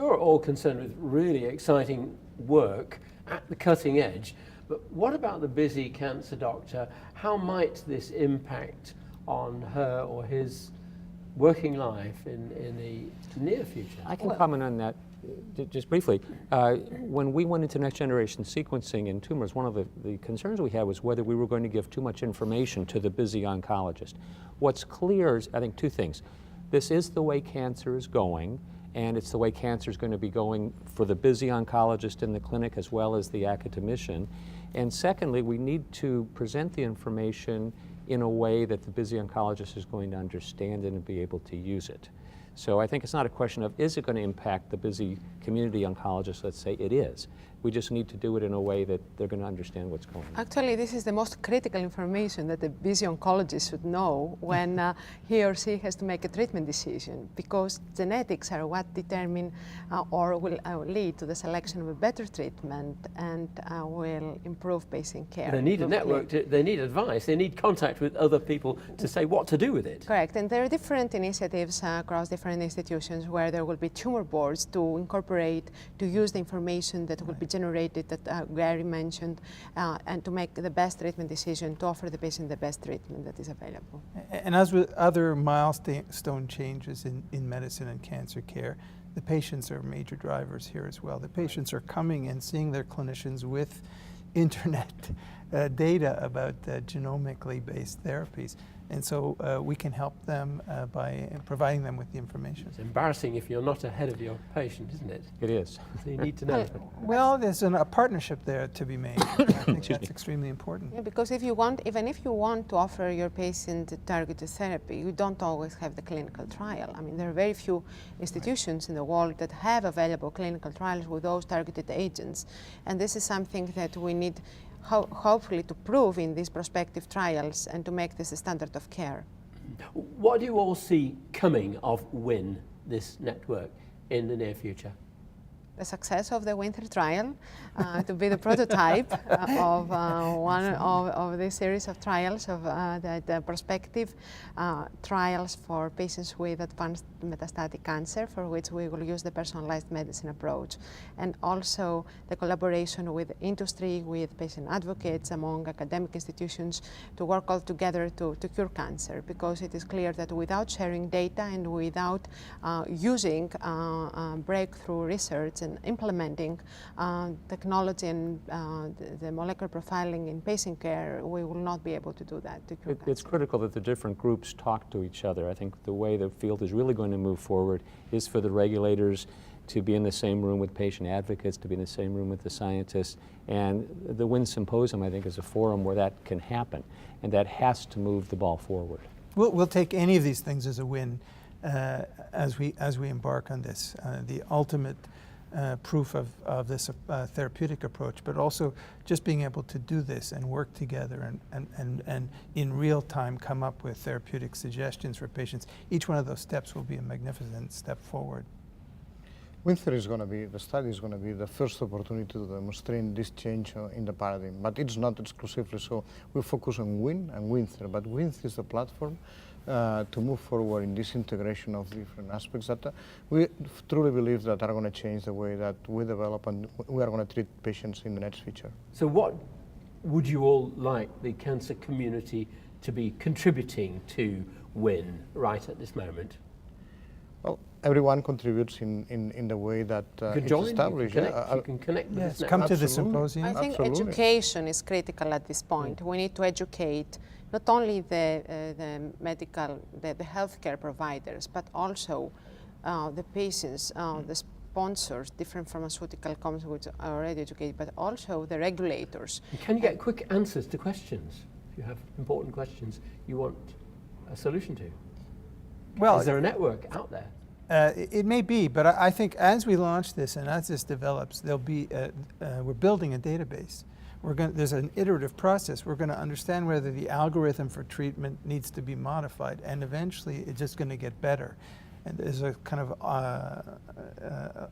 You're all concerned with really exciting work at the cutting edge, but what about the busy cancer doctor? How might this impact on her or his working life in the near future? I can comment on that just briefly. When we went into next generation sequencing in tumors, one of the concerns we had was whether we were going to give too much information to the busy oncologist. What's clear is, I think, two things. This is the way cancer is going, and it's the way cancer is going to be going for the busy oncologist in the clinic as well as the academician. And secondly, we need to present the information in a way that the busy oncologist is going to understand it and be able to use it. So I think it's not a question of, is it going to impact the busy community oncologist? Let's say it is. We just need to do it in a way that they're going to understand what's going on. Actually, this is the most critical information that the busy oncologist should know when he or she has to make a treatment decision, because genetics are what determine or will lead to the selection of a better treatment and will improve patient care. They need a network, they need advice, they need contact with other people to say what to do with it. Correct, and there are different initiatives across different institutions where there will be tumor boards to incorporate, to use the information that will be generated that Gary mentioned, and to make the best treatment decision, to offer the patient the best treatment that is available. And as with other milestone changes in medicine and cancer care, the patients are major drivers here as well. The patients are coming and seeing their clinicians with internet data about genomically based therapies. And so we can help them by providing them with the information. It's embarrassing if you're not ahead of your patient, isn't it? It is. So you need to know. Well, there's a partnership there to be made. I think that's extremely important. Yeah, because if you want, even if you want to offer your patient targeted therapy, you don't always have the clinical trial. I mean, there are very few institutions in the world that have available clinical trials with those targeted agents. And this is something that we need hopefully to prove in these prospective trials and to make this a standard of care. What do you all see coming of WIN, this network, in the near future? The success of the WINTHER trial to be the prototype of one of this series of trials of the prospective trials for patients with advanced metastatic cancer, for which we will use the personalized medicine approach, and also the collaboration with industry, with patient advocates among academic institutions to work all together to cure cancer, because it is clear that without sharing data and without using breakthrough research and implementing technology and the molecular profiling in patient care, we will not be able to do that. It's critical that the different groups talk to each other. I think the way the field is really going to move forward is for the regulators to be in the same room with patient advocates, to be in the same room with the scientists. And the WIN Symposium, I think, is a forum where that can happen, and that has to move the ball forward. We'll take any of these things as a win as we embark on this. The ultimate proof of this therapeutic approach, but also just being able to do this and work together and in real time come up with therapeutic suggestions for patients. Each one of those steps will be a magnificent step forward. WINTHER is going to be, the study is going to be the first opportunity to demonstrate this change in the paradigm, but it's not exclusively so. We focus on WIN and WINTHER, but WINTHER is the platform to move forward in this integration of different aspects that we truly believe that are going to change the way that we develop and we are going to treat patients in the next future. So what would you all like the cancer community to be contributing to WIN right at this moment? Well, everyone contributes in the way that it's established. You can connect with yes, this come network. to the symposium. I think education is critical at this point. We need to educate not only the medical, the healthcare providers, but also the patients, the sponsors, different pharmaceutical companies which are already educated, but also the regulators. And can you get quick answers to questions? If you have important questions you want a solution to? Well, is there a network out there? It may be, but I think as we launch this and as this develops, there'll be we're building a database. There's an iterative process. We're going to understand whether the algorithm for treatment needs to be modified, and eventually it's just going to get better. And there's a kind of a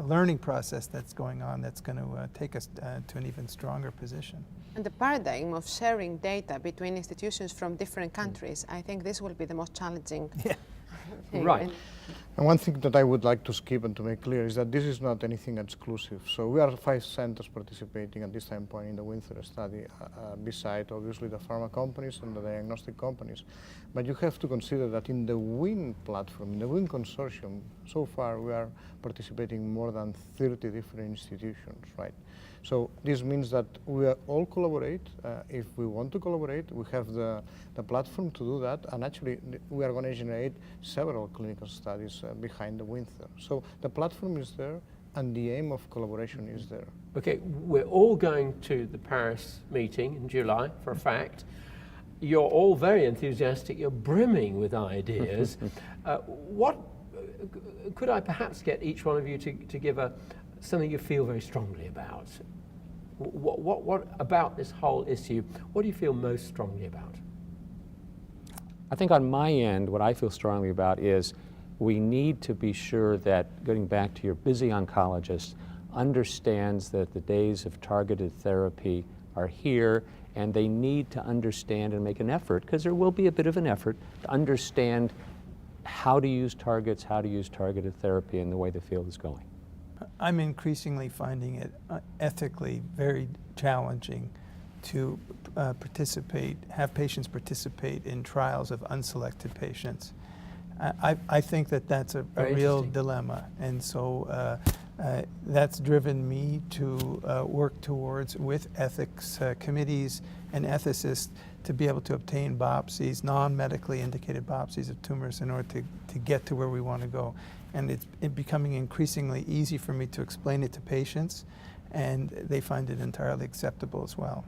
learning process that's going on that's going to take us to an even stronger position. And the paradigm of sharing data between institutions from different countries, I think this will be the most challenging thing. Right. And one thing that I would like to skip and to make clear is that this is not anything exclusive. So we are 5 centers participating at this time point in the WINTHER study, beside obviously the pharma companies and the diagnostic companies. But you have to consider that in the WIN platform, in the WIN Consortium, so far we are participating more than 30 different institutions, right? So this means that we all collaborate. If we want to collaborate, we have the platform to do that, and actually we are going to generate several clinical studies behind the WINTHER. So the platform is there, and the aim of collaboration is there. Okay, we're all going to the Paris meeting in July, for a fact. You're all very enthusiastic, you're brimming with ideas. What could I perhaps get each one of you to give something you feel very strongly about? What about this whole issue, what do you feel most strongly about? I think on my end, what I feel strongly about is we need to be sure that, getting back to your busy oncologist, understands that the days of targeted therapy are here, and they need to understand and make an effort, because there will be a bit of an effort, to understand how to use targets, how to use targeted therapy, and the way the field is going. I'm increasingly finding it ethically very challenging to have patients participate in trials of unselected patients. I think that that's a real dilemma, and so that's driven me to work towards, with ethics committees and ethicists, to be able to obtain biopsies, non-medically indicated biopsies of tumors, in order to get to where we want to go. And it's becoming increasingly easy for me to explain it to patients, and they find it entirely acceptable as well.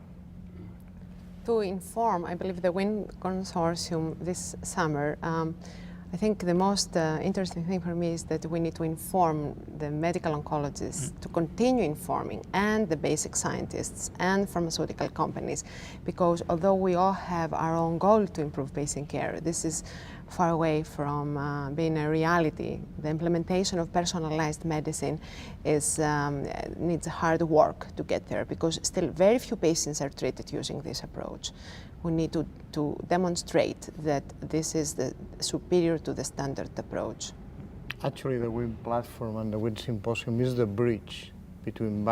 To inform, I believe the WIN Consortium this summer, I think the most interesting thing for me is that we need to inform the medical oncologists to continue informing, and the basic scientists and pharmaceutical companies, because although we all have our own goal to improve patient care, this is far away from being a reality. The implementation of personalized medicine needs hard work to get there, because still very few patients are treated using this approach. We need to demonstrate that this is superior to the standard approach. Actually, the WIN platform and the WIN Symposium is the bridge between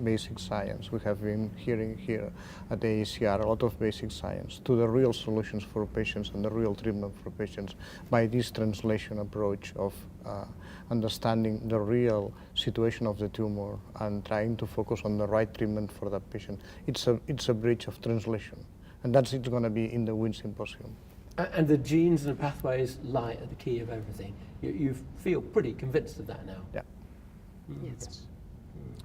basic science. We have been hearing here at the AACR a lot of basic science to the real solutions for patients and the real treatment for patients by this translation approach of understanding the real situation of the tumor and trying to focus on the right treatment for that patient. It's a bridge of translation, and that's it's going to be in the WIN Symposium. And the genes and pathways lie at the key of everything. You feel pretty convinced of that now? Yeah. Yes.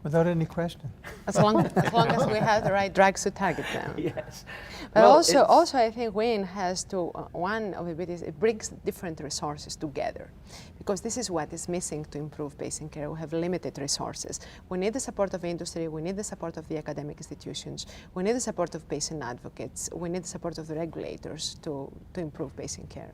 Without any question. As long as we have the right drugs to target them. Yes. But Well, also I think WIN has to, one of the beauties, it brings different resources together, because this is what is missing to improve patient care. We have limited resources. We need the support of industry, we need the support of the academic institutions, we need the support of patient advocates, we need the support of the regulators to improve patient care.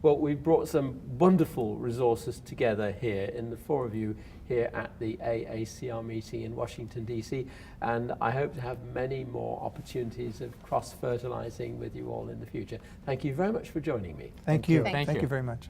Well, we've brought some wonderful resources together here in the four of you here at the AACR meeting in Washington, D.C., and I hope to have many more opportunities of cross-fertilizing with you all in the future. Thank you very much for joining me. Thank you. Thank you. Thank you very much.